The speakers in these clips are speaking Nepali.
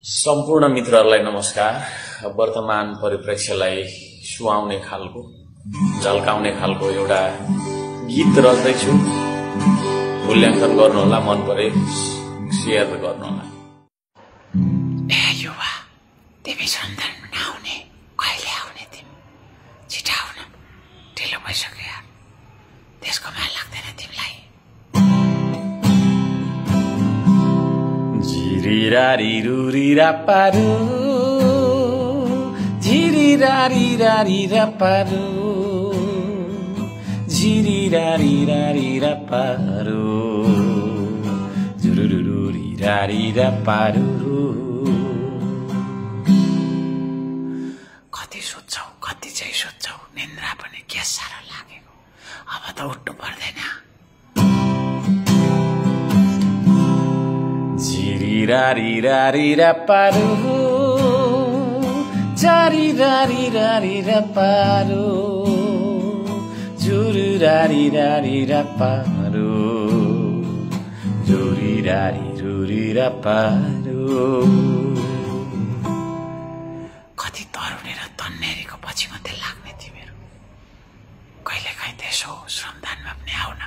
सम्पूर्ण मित्रहरूलाई नमस्कार। वर्तमान परिप्रेक्ष्यलाई सुहाउने खालको झल्काउने खालको एउटा गीत रच्दैछु। मूल्याङ्कन गर्नुहोला, मन परे शेयर गर्नुहोला। ए युवा, तिमी सन्तान नआउने, कहिले आउने? तिमी छिटो आउन, ढिलो भइसक्यो यार। त्यसको माया लाग्दैन तिमीलाई? झिरिरारी रुरिरा पारु, झिरिरारी रारी रा पारु, झिरिरारी रारी रा पारु, झुरुरुरुरी रारी रा पारु। कति सोध्छौ, कति चाहिँ सोध्छौ, निन्द्रा पनि के साह्रो लागेको। अब त उठ्नु पर्दैन। झिरिरारी रारी रा पारु, झरिरारी रारी रा पारु, झुरुरारी रारी रा पारु, झुरिरारी रुरी रा पारु। कति तरुणी र तन्नेरीको पछि मात्रै लाग्ने तिमीहरू। कहिले काहीँ त्यसो श्रमदानमा पनि आउन।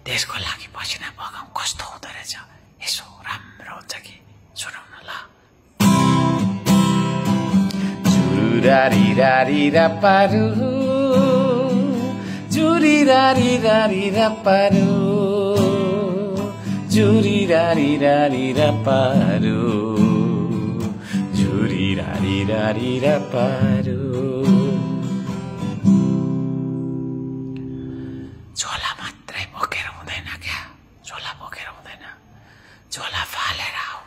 देशको लागि पसिना बगाउँ कस्तो हुँदो रहेछ, यसो राम्रो हुन्छ कि सुनौ न ल। झुरुरारी रारी रा पारु, झुरिरारी रारी रा पारु, झुरिरारी रारी रा पारु, झुरिरारी रारी रा पारु। झोला मात्रै बोकेर हुँदैन क्या, झोला बोकेर हुँदैन। झोला फालेर आऊ,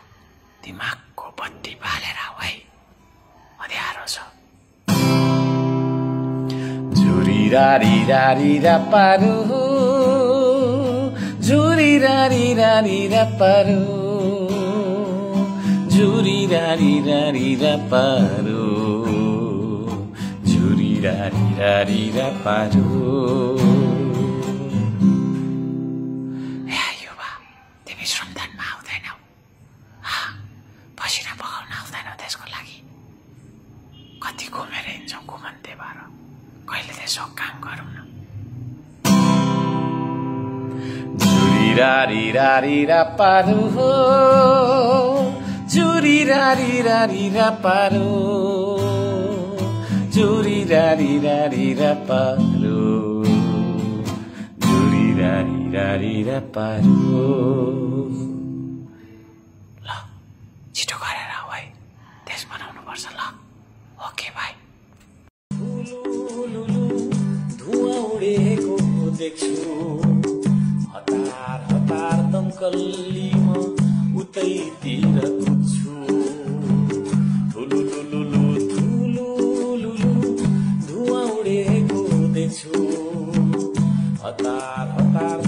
दिमागको बत्ती बालेर आऊ है, अँध्यारो छ। झुरिरारी रारी रा पारु, झुरिरारी रारी रा पारु, झुरिरारी रारी रा पारु, झुरिरारी रारी रा पारु। श्रमदानमा आउँदैनौ, पसिना बगाउन आउँदैनौ देशको लागि। कति घुमेर हिँड्छौ घुमन्ते भएर, कहिले त्यसो काम गरौँ न। झुरिरारी रारी रा पारु, झुरिरारी रारी रा पारु, झुरिरारी रारी रा पारु, झुरिरारी रारी रा पारु। ल छिटो गरेर आऊ है, देश बनाउनु पर्छ ल। Okay by. धुवा उडेको देख्छु, हतार हतार दमकल्ली म उतैतिर कुद्छु। ठुलुलुलुलु ठुलुलुलु धुवा उडेको देख्छु, हतार हतार